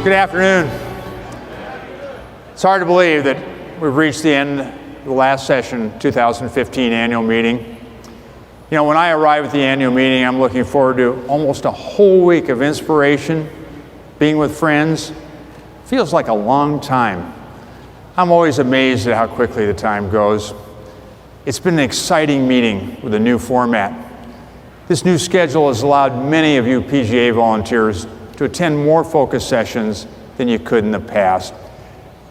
Good afternoon. It's hard to believe that we've reached the end of the last session, 2015 annual meeting. You know, when I arrive at the annual meeting, I'm looking forward to almost a whole week of inspiration, being with friends. Feels like a long time. I'm always amazed at how quickly the time goes. It's been an exciting meeting with a new format. This new schedule has allowed many of you PGA volunteers to attend more focus sessions than you could in the past.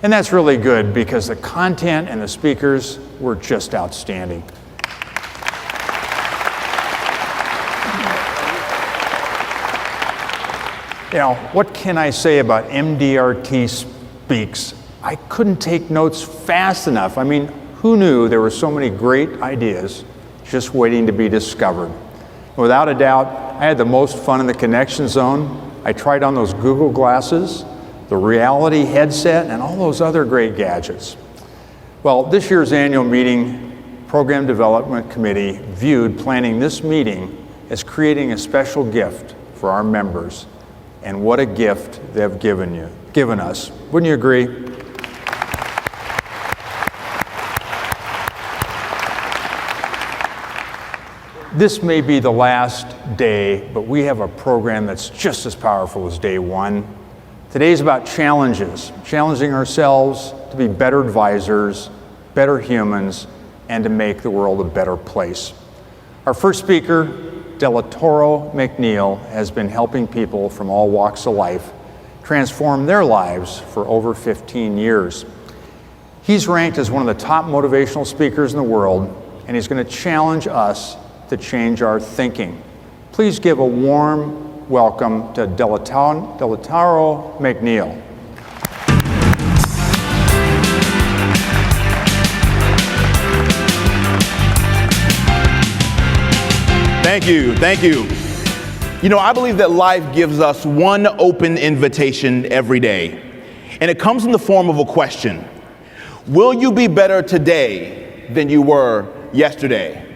And that's really good because the content and the speakers were just outstanding. You know, what can I say about MDRT Speaks? I couldn't take notes fast enough. I mean, who knew there were so many great ideas just waiting to be discovered? Without a doubt, I had the most fun in the connection zone. I tried on those Google glasses, the reality headset, and all those other great gadgets. Well, this year's annual meeting, Program Development Committee viewed planning this meeting as creating a special gift for our members. And what a gift they've given us. Wouldn't you agree? This may be the last day, but we have a program that's just as powerful as day one. Today's about challenges, challenging ourselves to be better advisors, better humans, and to make the world a better place. Our first speaker, Delatorro McNeal, has been helping people from all walks of life transform their lives for over 15 years. He's ranked as one of the top motivational speakers in the world, and he's going to challenge us to change our thinking. Please give a warm welcome to Delatorro McNeal. Thank you, thank you. You know, I believe that life gives us one open invitation every day, and it comes in the form of a question. Will you be better today than you were yesterday?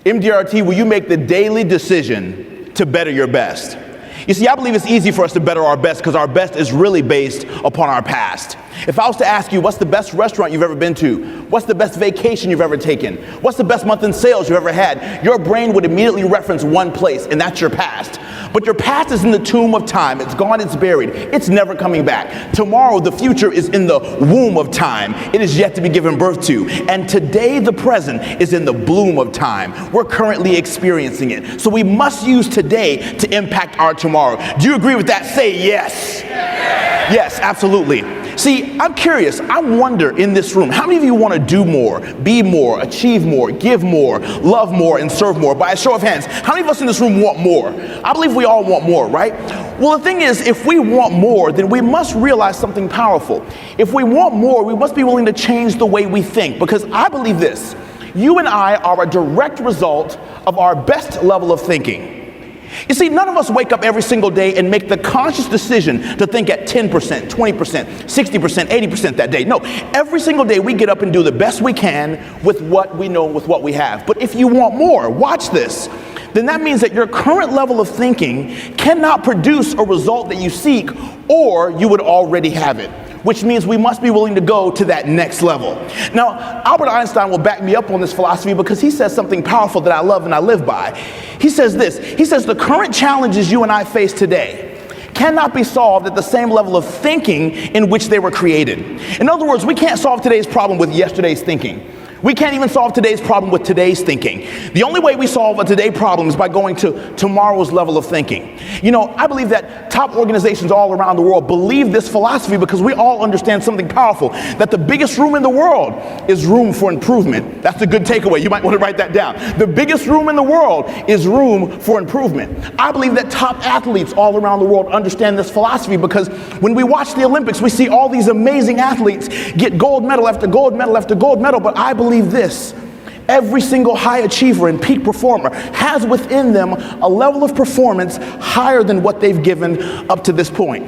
MDRT, will you make the daily decision to better your best? You see, I believe it's easy for us to better our best because our best is really based upon our past. If I was to ask you, what's the best restaurant you've ever been to? What's the best vacation you've ever taken? What's the best month in sales you've ever had? Your brain would immediately reference one place, and that's your past. But your past is in the tomb of time. It's gone, it's buried. It's never coming back. Tomorrow, the future is in the womb of time. It is yet to be given birth to. And today, the present is in the bloom of time. We're currently experiencing it. So we must use today to impact our tomorrow. Do you agree with that? Say yes. Yes, absolutely. See, I'm curious, I wonder in this room, how many of you want to do more, be more, achieve more, give more, love more, and serve more? By a show of hands, how many of us in this room want more? I believe we all want more, right? Well, the thing is, if we want more, then we must realize something powerful. If we want more, we must be willing to change the way we think, because I believe this. You and I are a direct result of our best level of thinking. You see, none of us wake up every single day and make the conscious decision to think at 10%, 20%, 60%, 80% that day. No, every single day we get up and do the best we can with what we know, with what we have. But if you want more, watch this, then that means that your current level of thinking cannot produce a result that you seek, or you would already have it. Which means we must be willing to go to that next level. Now, Albert Einstein will back me up on this philosophy because he says something powerful that I love and I live by. He says this, he says the current challenges you and I face today cannot be solved at the same level of thinking in which they were created. In other words, we can't solve today's problem with yesterday's thinking. We can't even solve today's problem with today's thinking. The only way we solve a today problem is by going to tomorrow's level of thinking. You know, I believe that top organizations all around the world believe this philosophy because we all understand something powerful, that the biggest room in the world is room for improvement. That's a good takeaway. You might want to write that down. The biggest room in the world is room for improvement. I believe that top athletes all around the world understand this philosophy because when we watch the Olympics, we see all these amazing athletes get gold medal after gold medal after gold medal, but I believe this. Every single high achiever and peak performer has within them a level of performance higher than what they've given up to this point.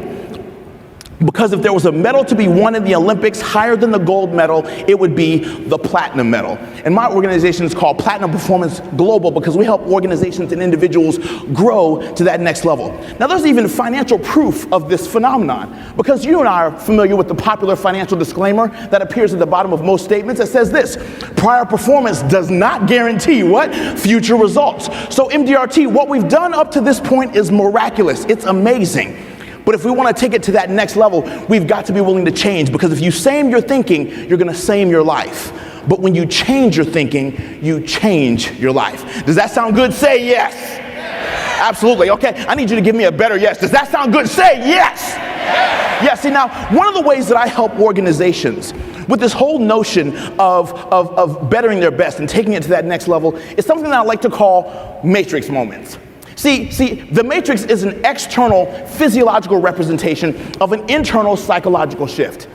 Because if there was a medal to be won in the Olympics higher than the gold medal, it would be the platinum medal. And my organization is called Platinum Performance Global because we help organizations and individuals grow to that next level. Now, there's even financial proof of this phenomenon because you and I are familiar with the popular financial disclaimer that appears at the bottom of most statements that says this: prior performance does not guarantee what? Future results. So MDRT, what we've done up to this point is miraculous. It's amazing. But if we want to take it to that next level, we've got to be willing to change, because if you same your thinking, you're going to same your life. But when you change your thinking, you change your life. Does that sound good? Say yes. Yes. Absolutely. Okay, I need you to give me a better yes. Does that sound good? Say yes. Yes. Yeah, see, now, one of the ways that I help organizations with this whole notion of bettering their best and taking it to that next level is something that I like to call matrix moments. See, the matrix is an external physiological representation of an internal psychological shift.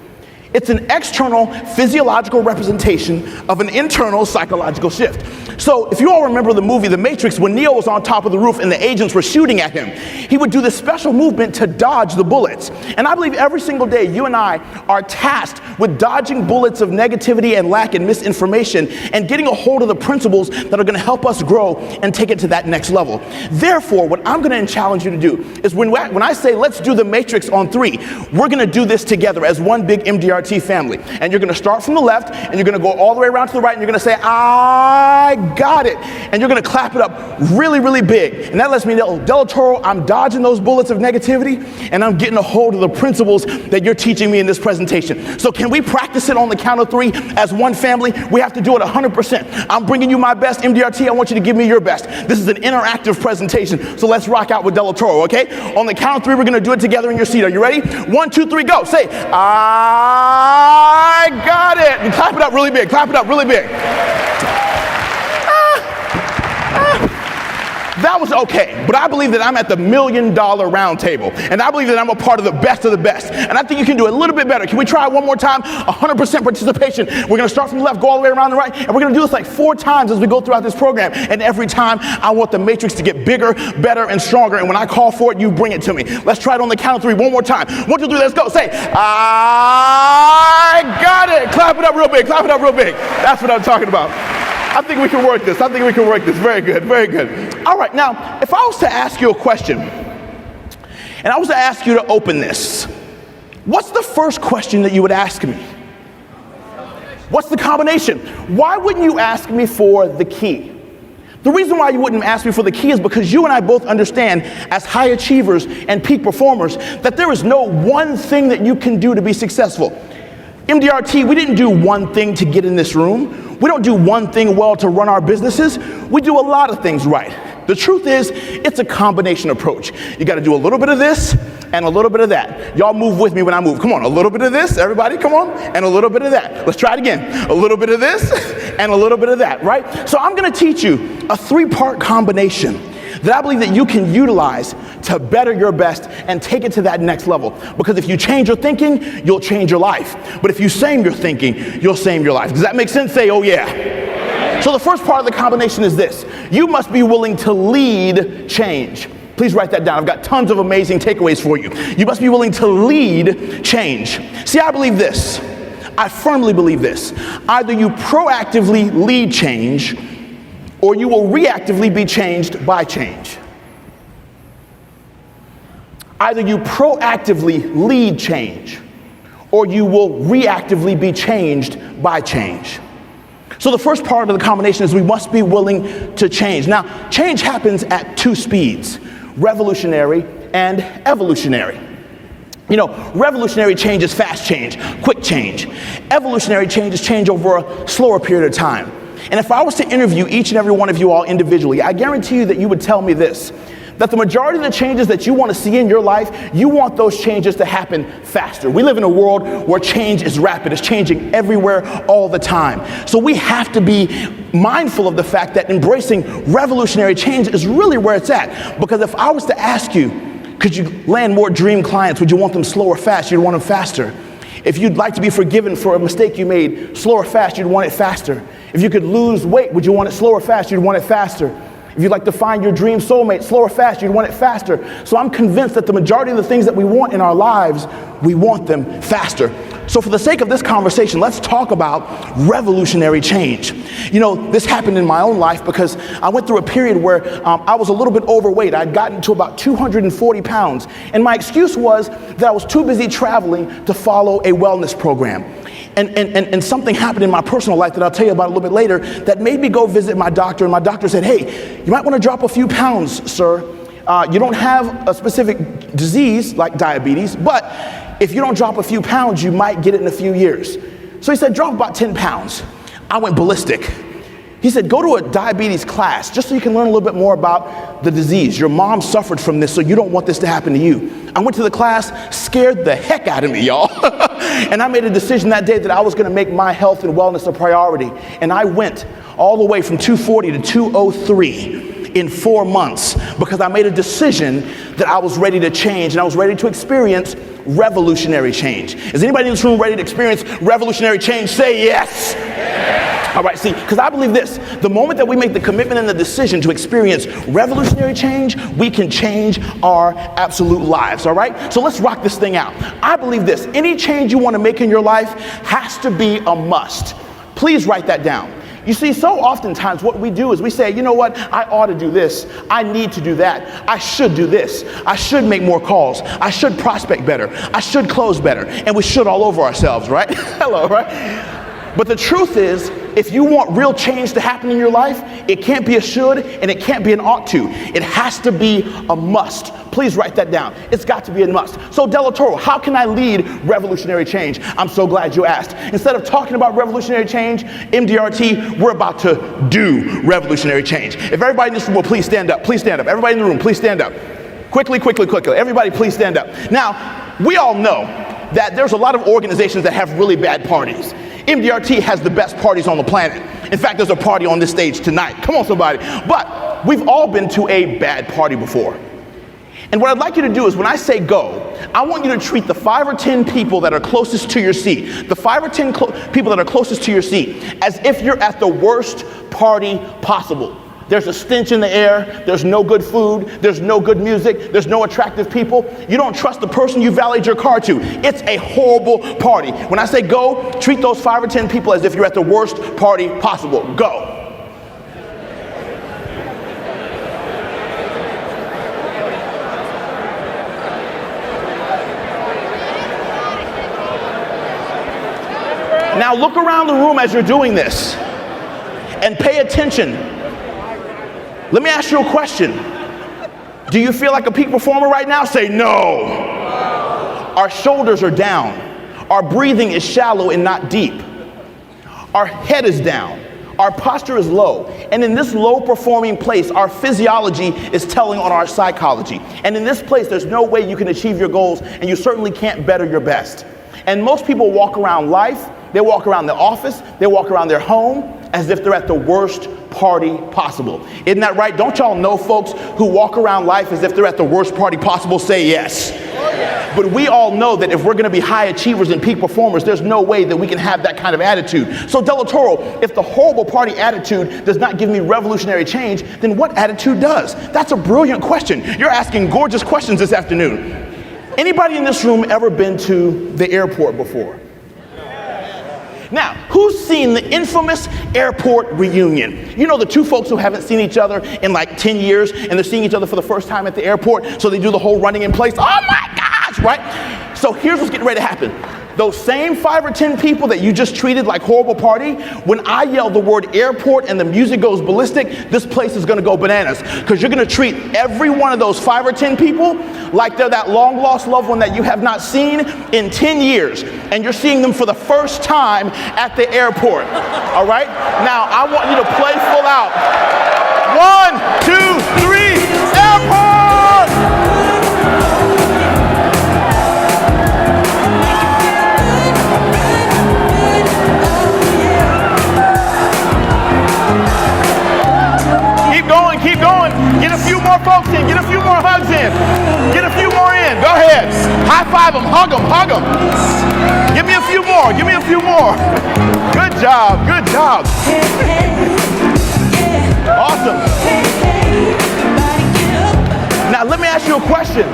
It's an external physiological representation of an internal psychological shift. So if you all remember the movie The Matrix, when Neo was on top of the roof and the agents were shooting at him, he would do this special movement to dodge the bullets. And I believe every single day you and I are tasked with dodging bullets of negativity and lack and misinformation and getting a hold of the principles that are going to help us grow and take it to that next level. Therefore, what I'm going to challenge you to do is when I say let's do the Matrix on 3, we're going to do this together as one big MDRT family. And you're going to start from the left and you're going to go all the way around to the right and you're going to say, I got it. And you're going to clap it up really, really big. And that lets me know, Delatorro, I'm dodging those bullets of negativity and I'm getting a hold of the principles that you're teaching me in this presentation. So can we practice it on the count of 3 as one family? We have to do it 100%. I'm bringing you my best. MDRT, I want you to give me your best. This is an interactive presentation. So let's rock out with Delatorro, okay? On the count of 3, we're going to do it together in your seat. Are you ready? 1, 2, 3, go. Say, I got it. And clap it up really big. Clap it up really big. That was okay, but I believe that I'm at the $1 million round table, and I believe that I'm a part of the best, and I think you can do it a little bit better. Can we try it one more time? 100% participation. We're going to start from the left, go all the way around the right, and we're going to do this like 4 times as we go throughout this program, and every time I want the matrix to get bigger, better, and stronger, and when I call for it, you bring it to me. Let's try it on the count of 3 one more time. 1, 2, 3, let's go. Say, I got it. Clap it up real big. Clap it up real big. That's what I'm talking about. I think we can work this. Very good, very good. All right, now, if I was to ask you a question, and I was to ask you to open this, what's the first question that you would ask me? What's the combination? Why wouldn't you ask me for the key? The reason why you wouldn't ask me for the key is because you and I both understand, as high achievers and peak performers, that there is no one thing that you can do to be successful. MDRT, we didn't do one thing to get in this room. We don't do one thing well to run our businesses. We do a lot of things right. The truth is, it's a combination approach. You got to do a little bit of this and a little bit of that. Y'all move with me when I move. Come on, a little bit of this, everybody, come on, and a little bit of that. Let's try it again. A little bit of this and a little bit of that, right? So I'm going to teach you a 3-part combination that I believe that you can utilize to better your best and take it to that next level. Because if you change your thinking, you'll change your life. But if you same your thinking, you'll same your life. Does that make sense? Say, oh yeah. So the first part of the combination is this. You must be willing to lead change. Please write that down. I've got tons of amazing takeaways for you. You must be willing to lead change. See, I believe this. I firmly believe this. Either you proactively lead change, or you will reactively be changed by change. Either you proactively lead change, or you will reactively be changed by change. So the first part of the combination is we must be willing to change. Now, change happens at 2 speeds, revolutionary and evolutionary. You know, revolutionary change is fast change, quick change. Evolutionary change is change over a slower period of time. And if I was to interview each and every one of you all individually, I guarantee you that you would tell me this, that the majority of the changes that you want to see in your life, you want those changes to happen faster. We live in a world where change is rapid. It's changing everywhere all the time. So we have to be mindful of the fact that embracing revolutionary change is really where it's at. Because if I was to ask you, could you land more dream clients? Would you want them slow or fast? You'd want them faster. If you'd like to be forgiven for a mistake you made, slow or fast, you'd want it faster. If you could lose weight, would you want it slow or fast? You'd want it faster. If you'd like to find your dream soulmate, slow or fast, you'd want it faster. So I'm convinced that the majority of the things that we want in our lives, we want them faster. So for the sake of this conversation, let's talk about revolutionary change. You know, this happened in my own life because I went through a period where I was a little bit overweight. I'd gotten to about 240 pounds. And my excuse was that I was too busy traveling to follow a wellness program. And something happened in my personal life that I'll tell you about a little bit later that made me go visit my doctor. And my doctor said, hey, you might want to drop a few pounds, sir. You don't have a specific disease like diabetes, but if you don't drop a few pounds, you might get it in a few years. So he said, drop about 10 pounds. I went ballistic. He said, go to a diabetes class just so you can learn a little bit more about the disease. Your mom suffered from this, so you don't want this to happen to you. I went to the class, scared the heck out of me, y'all. And I made a decision that day that I was gonna make my health and wellness a priority. And I went all the way from 240 to 203 in 4 months because I made a decision that I was ready to change and I was ready to experience revolutionary change. Is anybody in this room ready to experience revolutionary change? Say yes. All right, see, because I believe this, the moment that we make the commitment and the decision to experience revolutionary change, we can change our absolute lives, all right? So let's rock this thing out. I believe this, any change you want to make in your life has to be a must. Please write that down. You see, so oftentimes what we do is we say, you know what, I ought to do this, I need to do that, I should do this, I should make more calls, I should prospect better, I should close better, and we should all over ourselves, right? Hello, right? But the truth is, if you want real change to happen in your life, it can't be a should and it can't be an ought to. It has to be a must. Please write that down. It's got to be a must. So Delatorro, how can I lead revolutionary change? I'm so glad you asked. Instead of talking about revolutionary change, MDRT, we're about to do revolutionary change. If everybody in this room will please stand up. Please stand up. Everybody in the room, please stand up. Quickly, quickly, quickly. Everybody please stand up. Now, we all know that there's a lot of organizations that have really bad parties. MDRT has the best parties on the planet. In fact, there's a party on this stage tonight. Come on, somebody. But we've all been to a bad party before. And what I'd like you to do is when I say go, I want you to treat the 5 or 10 people that are closest to your seat, the 5 or 10 people that are closest to your seat, as if you're at the worst party possible. There's a stench in the air, there's no good food, there's no good music, there's no attractive people. You don't trust the person you valeted your car to. It's a horrible party. When I say go, treat those 5 or 10 people as if you're at the worst party possible. Go. Now look around the room as you're doing this and pay attention. Let me ask you a question. Do you feel like a peak performer right now? Say no. Our shoulders are down. Our breathing is shallow and not deep. Our head is down. Our posture is low. And in this low performing place, our physiology is telling on our psychology. And in this place, there's no way you can achieve your goals, and you certainly can't better your best. And most people walk around life, they walk around the office, they walk around their home as if they're at the worst party possible. Isn't that right? Don't y'all know folks who walk around life as if they're at the worst party possible? Say yes. But we all know that if we're going to be high achievers and peak performers, there's no way that we can have that kind of attitude. So Delatorro, if the horrible party attitude does not give me revolutionary change, then what attitude does? That's a brilliant question. You're asking gorgeous questions this afternoon. Anybody in this room ever been to the airport before? Now, who's seen the infamous airport reunion? You know, the two folks who haven't seen each other in like 10 years and they're seeing each other for the first time at the airport, so they do the whole running in place. Oh my gosh, right? So here's what's getting ready to happen. Those same 5 or 10 people that you just treated like horrible party, when I yell the word airport and the music goes ballistic, this place is gonna go bananas. Because you're gonna treat every one of those 5 or 10 people like they're that long lost loved one that you have not seen in 10 years. And you're seeing them for the first time at the airport. All right? Now, I want you to play full out. 1, 2, 3, airport! Keep going. Get a few more folks in. Get a few more hugs in. Get a few more in. Go ahead. High five them. Hug them. Hug them. Give me a few more. Give me a few more. Good job. Good job. Awesome. Now, let me ask you a question.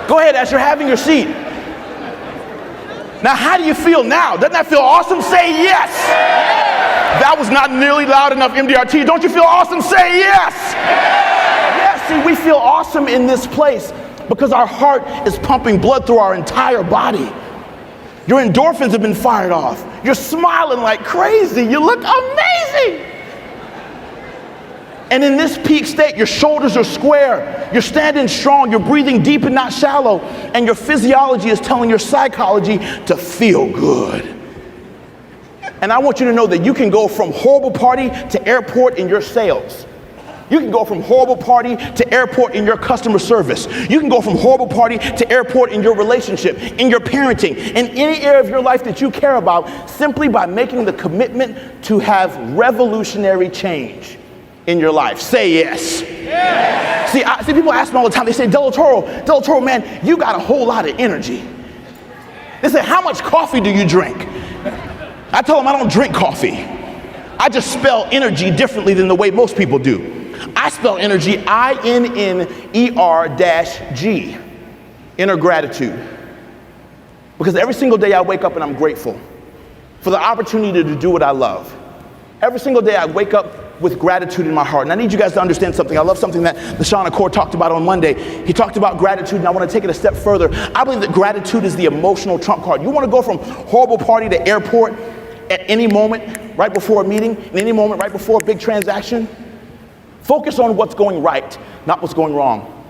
Go ahead, as you're having your seat. Now, how do you feel now? Doesn't that feel awesome? Say yes. That was not nearly loud enough, MDRT. Don't you feel awesome? Say yes. Yes, see, we feel awesome in this place because our heart is pumping blood through our entire body. Your endorphins have been fired off. You're smiling like crazy. You look amazing. And in this peak state, your shoulders are square, you're standing strong, you're breathing deep and not shallow, and your physiology is telling your psychology to feel good. And I want you to know that you can go from horrible party to airport in your sales. You can go from horrible party to airport in your customer service. You can go from horrible party to airport in your relationship, in your parenting, in any area of your life that you care about, simply by making the commitment to have revolutionary change in your life. Say yes. Yes. See, people ask me all the time, they say, Delatorro, man, you got a whole lot of energy. They say, how much coffee do you drink? I tell them I don't drink coffee. I just spell energy differently than the way most people do. I spell energy I-N-N-E-R-G, inner gratitude. Because every single day I wake up and I'm grateful for the opportunity to do what I love. Every single day I wake up with gratitude in my heart. And I need you guys to understand something. I love something that LaShawn Accord talked about on Monday. He talked about gratitude, and I want to take it a step further. I believe that gratitude is the emotional trump card. You want to go from horrible party to airport at any moment, right before a meeting, at any moment, right before a big transaction? Focus on what's going right, not what's going wrong.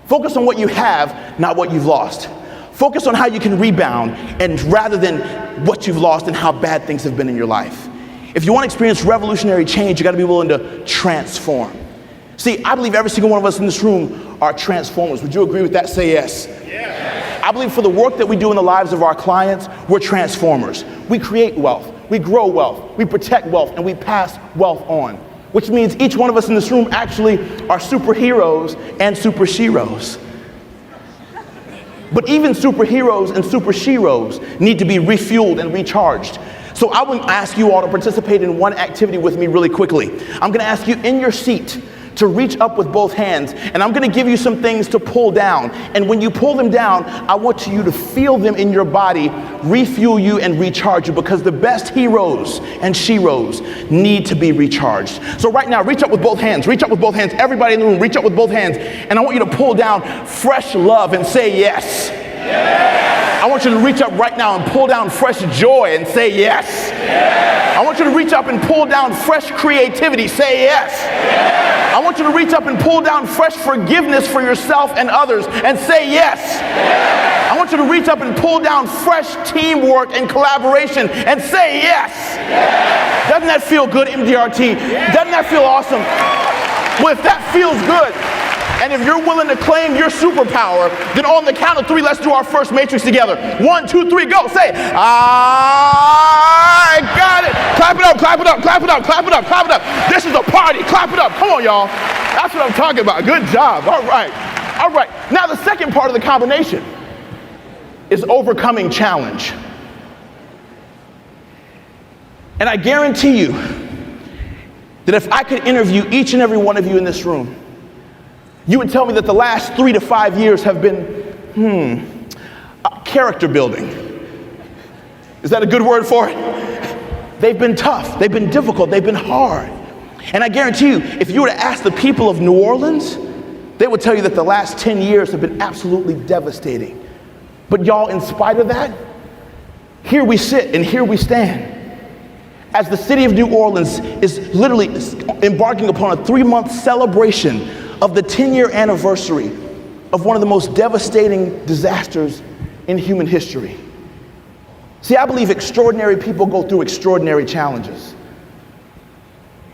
Focus on what you have, not what you've lost. Focus on how you can rebound, and rather than what you've lost and how bad things have been in your life. If you want to experience revolutionary change, you got to be willing to transform. See, I believe every single one of us in this room are transformers. Would you agree with that? Say yes. Yes. I believe for the work that we do in the lives of our clients, we're transformers. We create wealth, we grow wealth, we protect wealth, and we pass wealth on. Which means each one of us in this room actually are superheroes and super sheroes. But even superheroes and super sheroes need to be refueled and recharged. So I would ask you all to participate in one activity with me really quickly. I'm going to ask you in your seat to reach up with both hands, and I'm going to give you some things to pull down. And when you pull them down, I want you to feel them in your body, refuel you and recharge you, because the best heroes and sheroes need to be recharged. So right now, reach up with both hands. Reach up with both hands. Everybody in the room, reach up with both hands. And I want you to pull down fresh love and say yes. Yes. I want you to reach up right now and pull down fresh joy and say yes. Yes. I want you to reach up and pull down fresh creativity. Say yes. Yes. I want you to reach up and pull down fresh forgiveness for yourself and others and say yes. Yes. I want you to reach up and pull down fresh teamwork and collaboration and say yes. Yes. Doesn't that feel good, MDRT? Yes. Doesn't that feel awesome? Well, if that feels good, and if you're willing to claim your superpower, then on the count of 3, let's do our first matrix together. 1, 2, 3, go. Say, I got it. Clap it up, clap it up, clap it up, clap it up, clap it up. This is a party. Clap it up. Come on, y'all. That's what I'm talking about. Good job. All right. All right. Now, the second part of the combination is overcoming challenge. And I guarantee you that if I could interview each and every one of you in this room, you would tell me that the last 3 to 5 years have been, character building. Is that a good word for it? They've been tough, they've been difficult, they've been hard. And I guarantee you, if you were to ask the people of New Orleans, they would tell you that the last 10 years have been absolutely devastating. But y'all, in spite of that, here we sit and here we stand. As the city of New Orleans is literally embarking upon a 3-month celebration of the 10-year anniversary of one of the most devastating disasters in human history. See, I believe extraordinary people go through extraordinary challenges.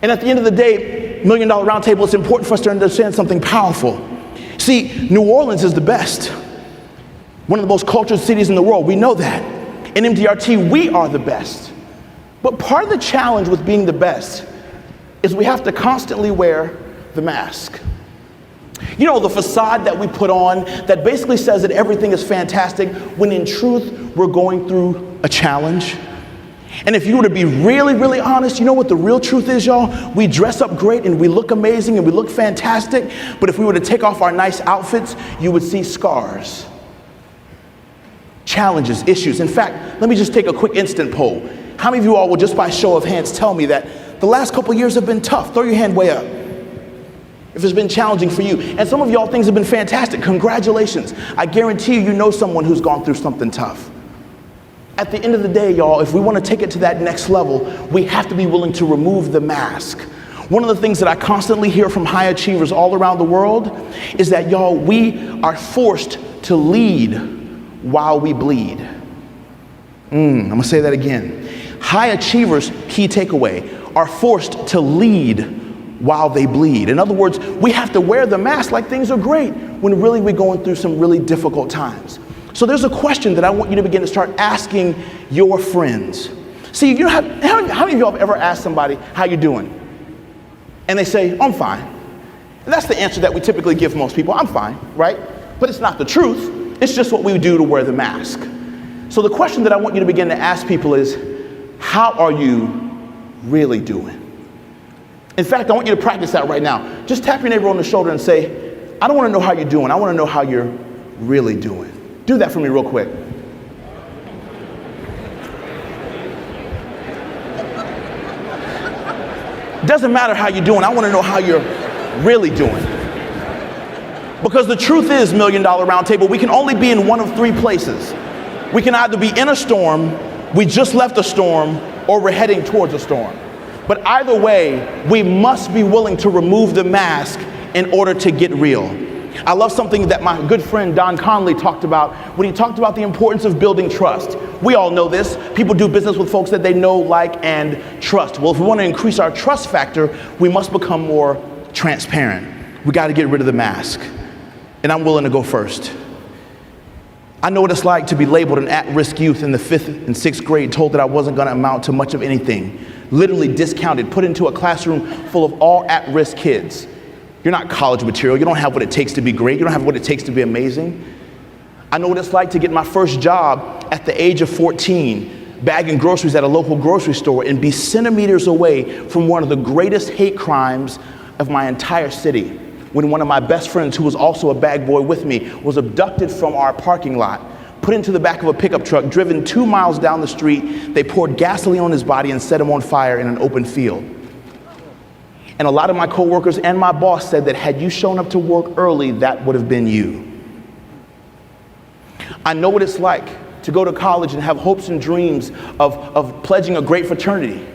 And at the end of the day, $1 Million Roundtable, it's important for us to understand something powerful. See, New Orleans is the best. One of the most cultured cities in the world. We know that. In MDRT, we are the best. But part of the challenge with being the best is we have to constantly wear the mask. You know, the facade that we put on that basically says that everything is fantastic when in truth we're going through a challenge. And if you were to be really, really honest, you know what the real truth is, y'all? We dress up great and we look amazing and we look fantastic, but if we were to take off our nice outfits, you would see scars, challenges, issues. In fact, let me just take a quick instant poll. How many of you all will, just by show of hands, tell me that the last couple years have been tough? Throw your hand way up if it's been challenging for you. And some of y'all, things have been fantastic. Congratulations. I guarantee you know someone who's gone through something tough. At the end of the day, y'all, if we want to take it to that next level, we have to be willing to remove the mask. One of the things that I constantly hear from high achievers all around the world is that, y'all, we are forced to lead while we bleed. I'm gonna say that again. High achievers, key takeaway, are forced to lead while they bleed. In other words, we have to wear the mask like things are great when really we're going through some really difficult times. So there's a question that I want you to begin to start asking your friends. See, you know how many of y'all have ever asked somebody, how you doing? And they say, I'm fine. And that's the answer that we typically give most people, I'm fine, right? But it's not the truth. It's just what we do to wear the mask. So the question that I want you to begin to ask people is, how are you really doing? In fact, I want you to practice that right now. Just tap your neighbor on the shoulder and say, I don't want to know how you're doing. I want to know how you're really doing. Do that for me real quick. Doesn't matter how you're doing. I want to know how you're really doing. Because the truth is, $1 Million Round Table, we can only be in one of three places. We can either be in a storm, we just left a storm, or we're heading towards a storm. But either way, we must be willing to remove the mask in order to get real. I love something that my good friend Don Conley talked about when he talked about the importance of building trust. We all know this. People do business with folks that they know, like, and trust. Well, if we want to increase our trust factor, we must become more transparent. We got to get rid of the mask. And I'm willing to go first. I know what it's like to be labeled an at-risk youth in the 5th and 6th grade, told that I wasn't going to amount to much of anything, literally discounted, put into a classroom full of all at-risk kids. You're not college material. You don't have what it takes to be great. You don't have what it takes to be amazing. I know what it's like to get my first job at the age of 14, bagging groceries at a local grocery store, and be centimeters away from one of the greatest hate crimes of my entire city, when one of my best friends, who was also a bag boy with me, was abducted from our parking lot, put into the back of a pickup truck, driven 2 miles down the street. They poured gasoline on his body and set him on fire in an open field. And a lot of my coworkers and my boss said that had you shown up to work early, that would have been you. I know what it's like to go to college and have hopes and dreams of pledging a great fraternity.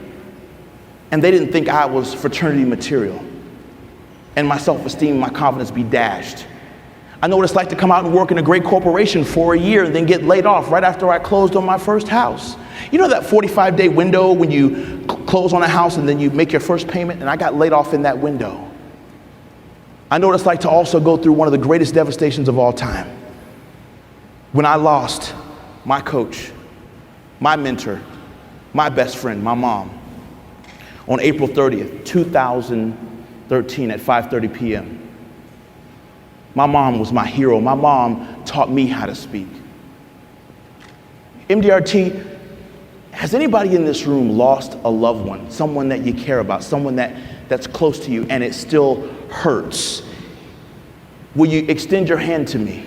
And they didn't think I was fraternity material. And my self-esteem, my confidence be dashed. I know what it's like to come out and work in a great corporation for a year and then get laid off right after I closed on my first house. You know that 45-day window when you close on a house and then you make your first payment? And I got laid off in that window. I know what it's like to also go through one of the greatest devastations of all time, when I lost my coach, my mentor, my best friend, my mom, on April 30th, 2013 at 5:30 p.m. My mom was my hero. My mom taught me how to speak. MDRT, has anybody in this room lost a loved one, someone that you care about, someone that's close to you, and it still hurts? Will you extend your hand to me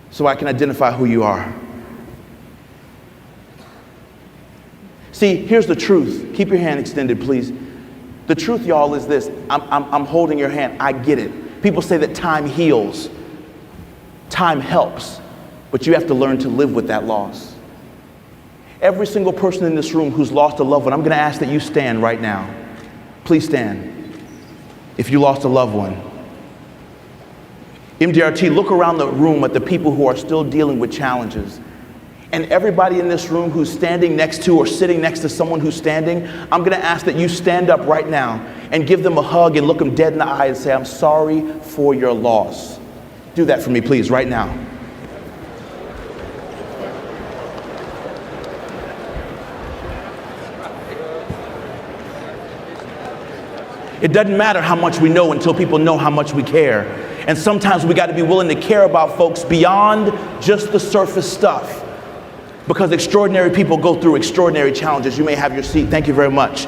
so I can identify who you are? See, here's the truth. Keep your hand extended, please. The truth, y'all, is this. I'm holding your hand. I get it. People say that time heals. Time helps. But you have to learn to live with that loss. Every single person in this room who's lost a loved one, I'm going to ask that you stand right now. Please stand. If you lost a loved one. MDRT, look around the room at the people who are still dealing with challenges. And everybody in this room who's standing next to or sitting next to someone who's standing, I'm going to ask that you stand up right now and give them a hug and look them dead in the eye and say, I'm sorry for your loss. Do that for me, please, right now. It doesn't matter how much we know until people know how much we care. And sometimes we got to be willing to care about folks beyond just the surface stuff. because extraordinary people go through extraordinary challenges. You may have your seat. Thank you very much.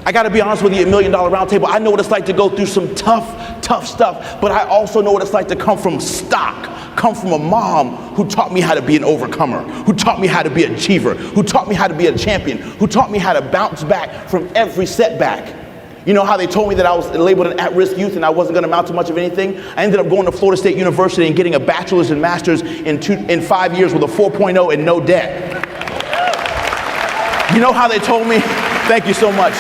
I got to be honest with you, $1 Million Round Table, I know what it's like to go through some tough stuff, but I also know what it's like to come from a mom who taught me how to be an overcomer, who taught me how to be an achiever, who taught me how to be a champion, who taught me how to bounce back from every setback. You know how they told me that I was labeled an at-risk youth and I wasn't going to amount to much of anything? I ended up going to Florida State University and getting a bachelor's and master's in 5 years with a 4.0 and no debt. You know how they told me, thank you so much.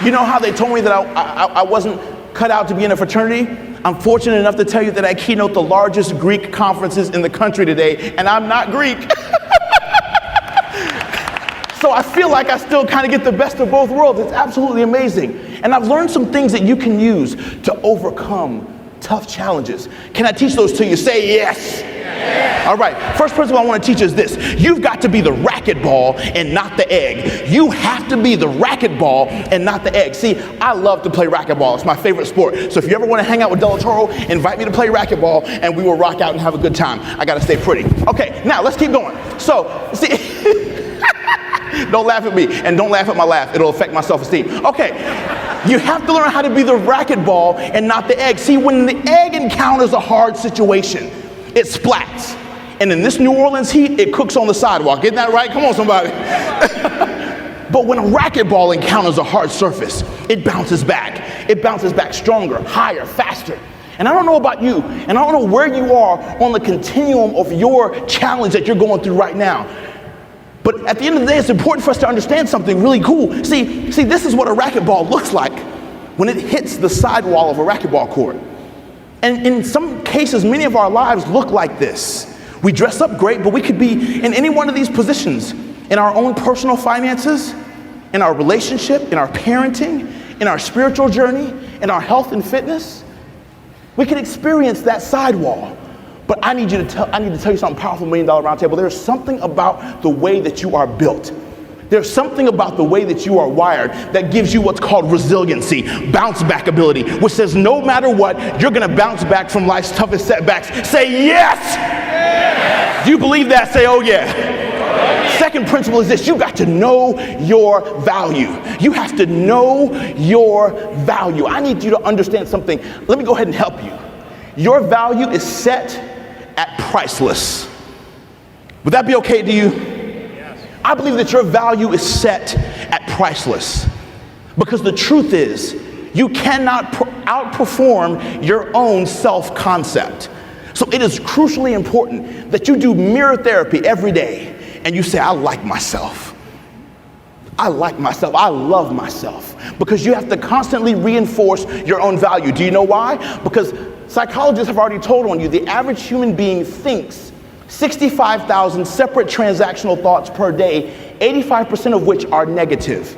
You know how they told me that I wasn't cut out to be in a fraternity? I'm fortunate enough to tell you that I keynote the largest Greek conferences in the country today, and I'm not Greek. So I feel like I still kind of get the best of both worlds. It's absolutely amazing. And I've learned some things that you can use to overcome tough challenges. Can I teach those to you? Say yes. Yes. All right, first principle I want to teach is this. You've got to be the racquetball and not the egg. You have to be the racquetball and not the egg. See, I love to play racquetball. It's my favorite sport. So if you ever want to hang out with Delatorro, invite me to play racquetball and we will rock out and have a good time. I got to stay pretty. Okay, now let's keep going. So, see, don't laugh at me and don't laugh at my laugh. It'll affect my self-esteem. Okay, you have to learn how to be the racquetball and not the egg. See, when the egg encounters a hard situation, it splats. And in this New Orleans heat, it cooks on the sidewalk. Isn't that right? Come on, somebody. But when a racquetball encounters a hard surface, it bounces back. It bounces back stronger, higher, faster. And I don't know about you, and I don't know where you are on the continuum of your challenge that you're going through right now. But at the end of the day, it's important for us to understand something really cool. See, this is what a racquetball looks like when it hits the sidewall of a racquetball court. And in some cases, many of our lives look like this. We dress up great, but we could be in any one of these positions, in our own personal finances, in our relationship, in our parenting, in our spiritual journey, in our health and fitness. We can experience that sidewall. But I need to tell you something powerful, $1 Million Round Table. There's something about the way that you are built. There's something about the way that you are wired that gives you what's called resiliency, bounce back ability, which says no matter what, you're gonna bounce back from life's toughest setbacks. Say yes! Yes! Do you believe that? Say, oh yeah. Second principle is this: you got to know your value. You have to know your value. I need you to understand something. Let me go ahead and help you. Your value is set at priceless. Would that be okay to you? I believe that your value is set at priceless, because the truth is you cannot outperform your own self-concept. So it is crucially important that you do mirror therapy every day and you say, I like myself. I like myself. I love myself. Because you have to constantly reinforce your own value. Do you know why? Because psychologists have already told on you the average human being thinks 65,000 separate transactional thoughts per day, 85% of which are negative,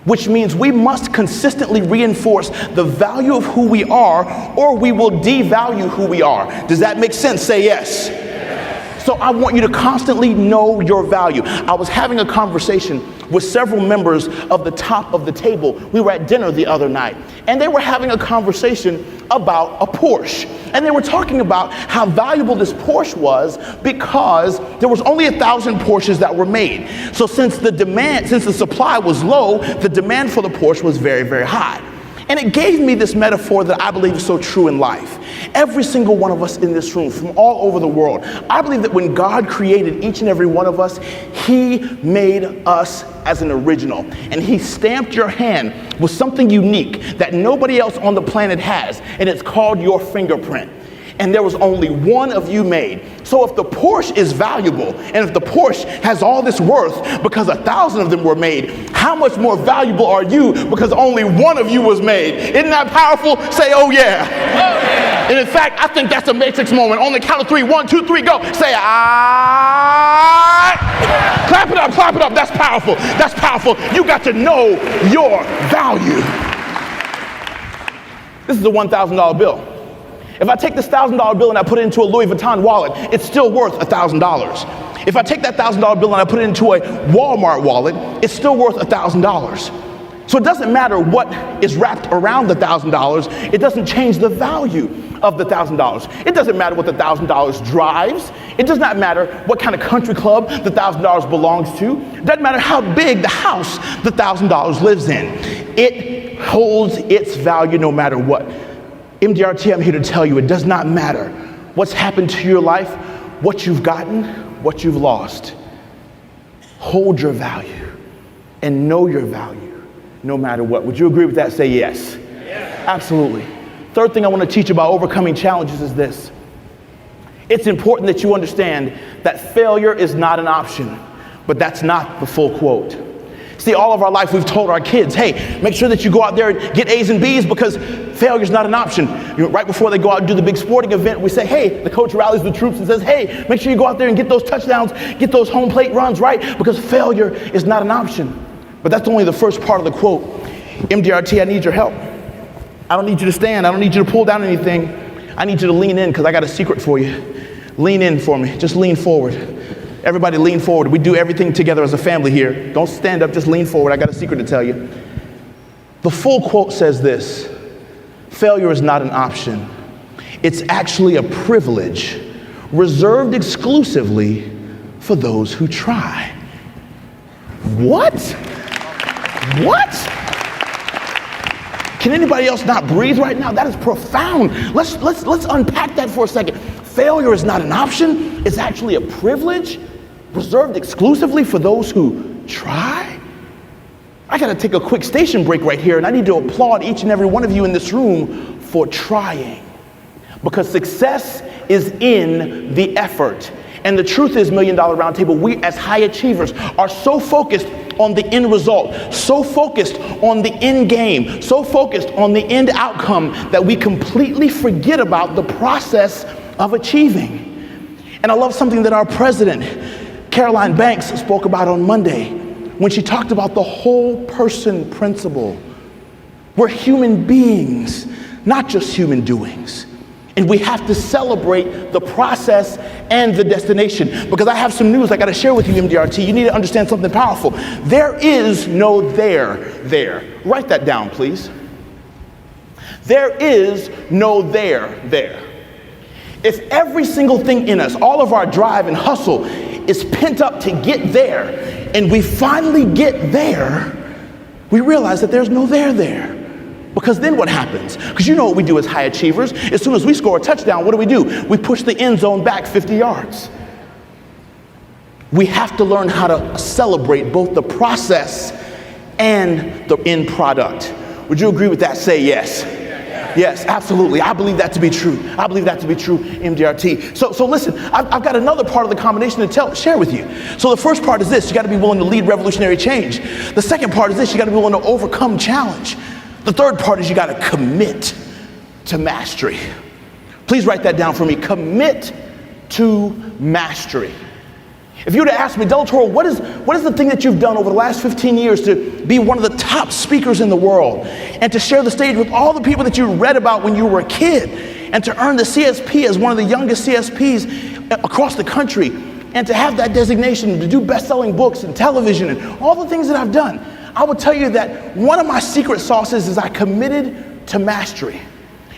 which means we must consistently reinforce the value of who we are, or we will devalue who we are. Does that make sense? Say yes. So I want you to constantly know your value. I was having a conversation with several members of the top of the table. We were at dinner the other night, and they were having a conversation about a Porsche. And they were talking about how valuable this Porsche was because there was only 1,000 Porsches that were made. So since the supply was low, the demand for the Porsche was very, very high. And it gave me this metaphor that I believe is so true in life. Every single one of us in this room, from all over the world, I believe that when God created each and every one of us, He made us as an original. And He stamped your hand with something unique that nobody else on the planet has. And it's called your fingerprint. And there was only one of you made. So if the Porsche is valuable, and if the Porsche has all this worth because 1,000 of them were made, how much more valuable are you because only one of you was made? Isn't that powerful? Say, oh yeah. Oh yeah. And in fact, I think that's a matrix moment. On the count of 3, 1, 2, 3, go. Say, I. Clap it up, clap it up. That's powerful. That's powerful. You got to know your value. This is a $1,000 bill. If I take this $1,000 bill and I put it into a Louis Vuitton wallet, it's still worth $1,000. If I take that $1,000 bill and I put it into a Walmart wallet, it's still worth $1,000. So it doesn't matter what is wrapped around the $1,000, it doesn't change the value of the $1,000. It doesn't matter what the $1,000 drives. It does not matter what kind of country club the $1,000 belongs to. It doesn't matter how big the house the $1,000 lives in. It holds its value no matter what. MDRT, I'm here to tell you, it does not matter what's happened to your life, what you've gotten, what you've lost. Hold your value and know your value no matter what. Would you agree with that? Say yes. Yes. Absolutely. Third thing I want to teach about overcoming challenges is this. It's important that you understand that failure is not an option, but that's not the full quote. See, all of our life we've told our kids, hey, make sure that you go out there and get A's and B's because failure's not an option. You know, right before they go out and do the big sporting event, we say, hey, the coach rallies the troops and says, hey, make sure you go out there and get those touchdowns, get those home plate runs, right? Because failure is not an option. But that's only the first part of the quote. MDRT, I need your help. I don't need you to stand. I don't need you to pull down anything. I need you to lean in because I got a secret for you. Lean in for me. Just lean forward. Everybody lean forward. We do everything together as a family here. Don't stand up, just lean forward. I got a secret to tell you. The full quote says this: failure is not an option. It's actually a privilege reserved exclusively for those who try. What? What? Can anybody else not breathe right now? That is profound. Let's unpack that for a second. Failure is not an option. It's actually a privilege reserved exclusively for those who try. I got to take a quick station break right here, and I need to applaud each and every one of you in this room for trying. Because success is in the effort. And the truth is, $1 Million Roundtable, we as high achievers are so focused on the end result, so focused on the end game, so focused on the end outcome that we completely forget about the process of achieving. And I love something that our president, Caroline Banks, spoke about on Monday when she talked about the whole person principle. We're human beings, not just human doings. And we have to celebrate the process and the destination. Because I have some news I got to share with you, MDRT. You need to understand something powerful. There is no there. Write that down, please. There is no there. If every single thing in us, all of our drive and hustle is pent up to get there, and we finally get there, we realize that there's no there. Because then what happens? Because you know what we do as high achievers. As soon as we score a touchdown, what do? We push the end zone back 50 yards. We have to learn how to celebrate both the process and the end product. Would you agree with that? Say yes. Yes, absolutely. I believe that to be true. MDRT. So listen, I've got another part of the combination to share with you. So the first part is this: you got to be willing to lead revolutionary change. The second part is this: you got to be willing to overcome challenge. The third part is you got to commit to mastery. Please write that down for me. Commit to mastery. If you were to ask me, Delatorro, what is the thing that you've done over the last 15 years to be one of the top speakers in the world and to share the stage with all the people that you read about when you were a kid and to earn the CSP as one of the youngest CSPs across the country and to have that designation to do best-selling books and television and all the things that I've done? I will tell you that one of my secret sauces is I committed to mastery.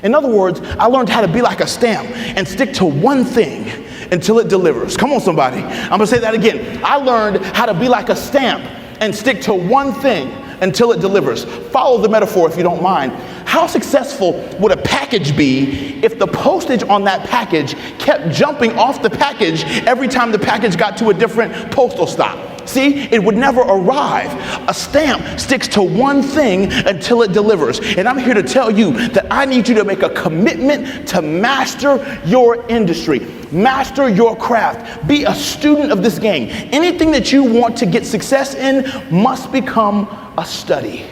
In other words, I learned how to be like a stamp and stick to one thing until it delivers. Come on, somebody. I'm gonna say that again. I learned how to be like a stamp and stick to one thing until it delivers. Follow the metaphor if you don't mind. How successful would a package be if the postage on that package kept jumping off the package every time the package got to a different postal stop? See, it would never arrive. A stamp sticks to one thing until it delivers. And I'm here to tell you that I need you to make a commitment to master your industry, master your craft, be a student of this game. Anything that you want to get success in must become a study.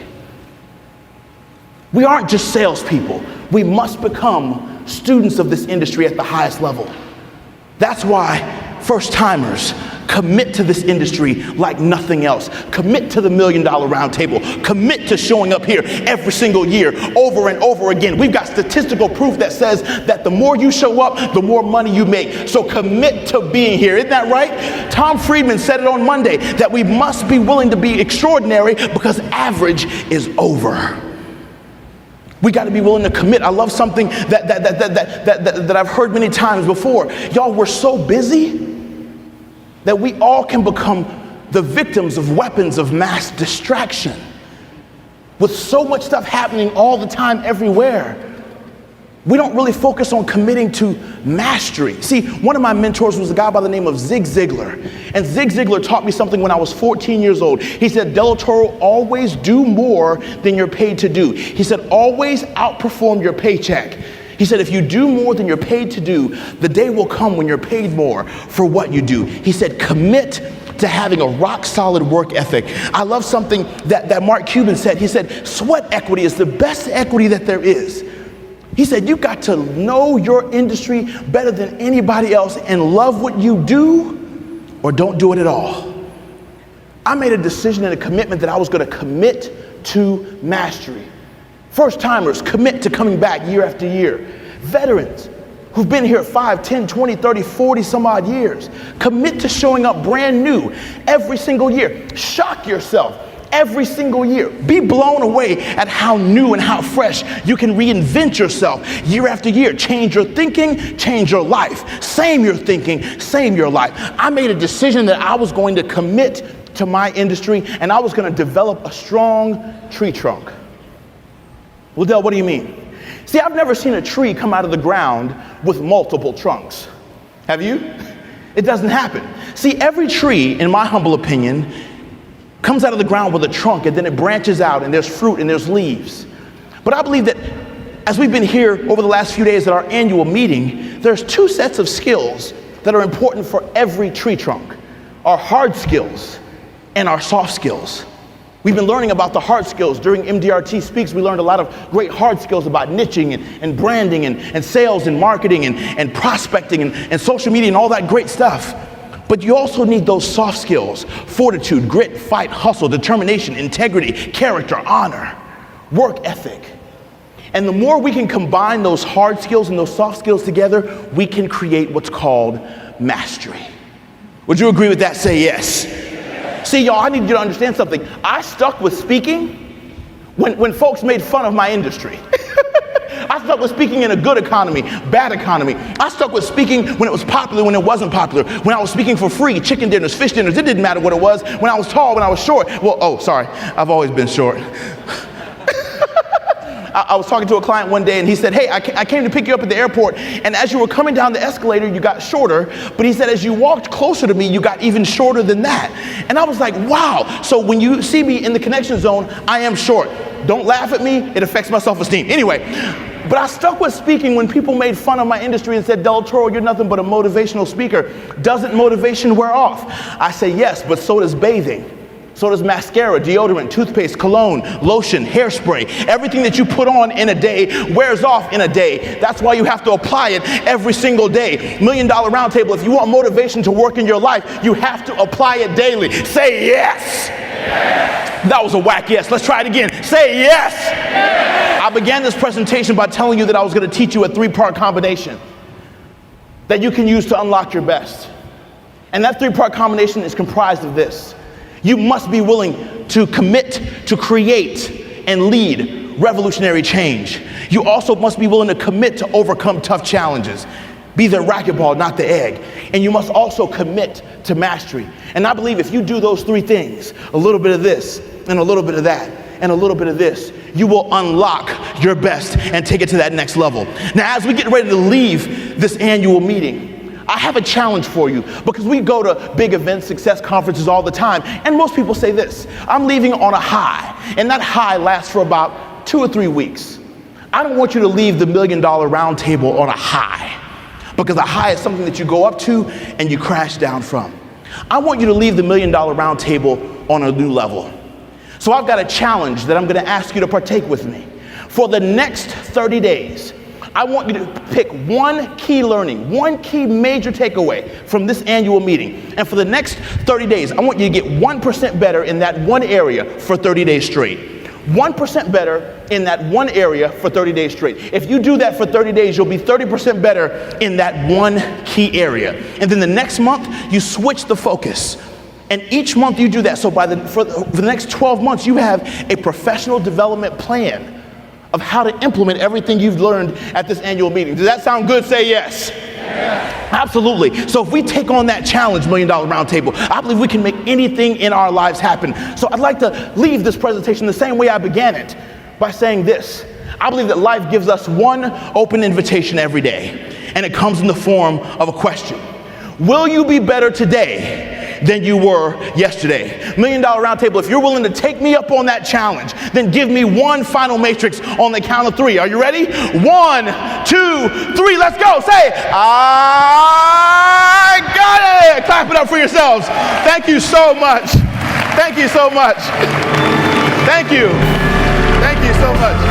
We aren't just salespeople. We must become students of this industry at the highest level. That's why first-timers commit to this industry like nothing else. Commit to the $1 Million Roundtable. Commit to showing up here every single year, over and over again. We've got statistical proof that says that the more you show up, the more money you make. So commit to being here. Isn't that right? Tom Friedman said it on Monday, that we must be willing to be extraordinary because average is over. We got to be willing to commit. I love something that I've heard many times before. Y'all, we're so busy that we all can become the victims of weapons of mass distraction. With so much stuff happening all the time, everywhere, we don't really focus on committing to mastery. See, one of my mentors was a guy by the name of Zig Ziglar. And Zig Ziglar taught me something when I was 14 years old. He said, Delatorro, always do more than you're paid to do. He said, always outperform your paycheck. He said, if you do more than you're paid to do, the day will come when you're paid more for what you do. He said, commit to having a rock solid work ethic. I love something that Mark Cuban said. He said, sweat equity is the best equity that there is. He said, you got to know your industry better than anybody else and love what you do or don't do it at all. I made a decision and a commitment that I was going to commit to mastery. First timers, commit to coming back year after year. Veterans who've been here 5, 10, 20, 30, 40 some odd years, commit to showing up brand new every single year. Shock yourself. Every single year. Be blown away at how new and how fresh you can reinvent yourself year after year. Change your thinking, change your life. Same your thinking, same your life. I made a decision that I was going to commit to my industry and I was going to develop a strong tree trunk. Well, Del, what do you mean? See, I've never seen a tree come out of the ground with multiple trunks. Have you? It doesn't happen. See, every tree, in my humble opinion, comes out of the ground with a trunk and then it branches out and there's fruit and there's leaves. But I believe that as we've been here over the last few days at our annual meeting, there's two sets of skills that are important for every tree trunk. Our hard skills and our soft skills. We've been learning about the hard skills. During MDRT Speaks, we learned a lot of great hard skills about niching and branding and sales and marketing and prospecting and social media and all that great stuff. But you also need those soft skills: fortitude, grit, fight, hustle, determination, integrity, character, honor, work ethic. And the more we can combine those hard skills and those soft skills together, we can create what's called mastery. Would you agree with that? Say yes. See, y'all, I need you to understand something. I stuck with speaking when folks made fun of my industry. I stuck with speaking in a good economy, bad economy. I stuck with speaking when it was popular, when it wasn't popular. When I was speaking for free, chicken dinners, fish dinners, it didn't matter what it was. When I was tall, when I was short. Well, oh, sorry, I've always been short. I was talking to a client one day and he said, hey, I came to pick you up at the airport, and as you were coming down the escalator, you got shorter, but he said, as you walked closer to me, you got even shorter than that. And I was like, wow. So when you see me in the connection zone, I am short. Don't laugh at me, it affects my self-esteem. Anyway, but I stuck with speaking when people made fun of my industry and said, Delatorro, you're nothing but a motivational speaker. Doesn't motivation wear off? I say yes, but so does bathing. So does mascara, deodorant, toothpaste, cologne, lotion, hairspray. Everything that you put on in a day wears off in a day. That's why you have to apply it every single day. $1 Million Roundtable, if you want motivation to work in your life, you have to apply it daily. Say yes. Yes. That was a whack yes. Let's try it again. Say yes. Yes. I began this presentation by telling you that I was going to teach you a 3-part combination that you can use to unlock your best. And that 3-part combination is comprised of this. You must be willing to commit to create and lead revolutionary change. You also must be willing to commit to overcome tough challenges. Be the racquetball, not the egg. And you must also commit to mastery. And I believe if you do those 3 things, a little bit of this and a little bit of that and a little bit of this, you will unlock your best and take it to that next level. Now, as we get ready to leave this annual meeting, I have a challenge for you, because we go to big events, success conferences all the time, and most people say this: I'm leaving on a high, and that high lasts for about 2 or 3 weeks. I don't want you to leave the $1 Million Roundtable on a high, because a high is something that you go up to and you crash down from. I want you to leave the $1 Million Roundtable on a new level. So I've got a challenge that I'm going to ask you to partake with me. For the next 30 days, I want you to pick one key learning, one key major takeaway from this annual meeting. And for the next 30 days, I want you to get 1% better in that one area for 30 days straight. 1% better in that one area for 30 days straight. If you do that for 30 days, you'll be 30% better in that one key area. And then the next month, you switch the focus. And each month you do that. So for the next 12 months, you have a professional development plan, of how to implement everything you've learned at this annual meeting. Does that sound good? Say yes. Absolutely. So if we take on that challenge, $1 Million Roundtable, I believe we can make anything in our lives happen. So I'd like to leave this presentation the same way I began it, by saying this. I believe that life gives us one open invitation every day, and it comes in the form of a question. Will you be better today than you were yesterday? $1 Million Roundtable, if you're willing to take me up on that challenge, then give me one final matrix on the count of 3. Are you ready? 1, 2, 3, let's go. Say, I got it. Clap it up for yourselves. Thank you so much. Thank you so much. Thank you. Thank you so much.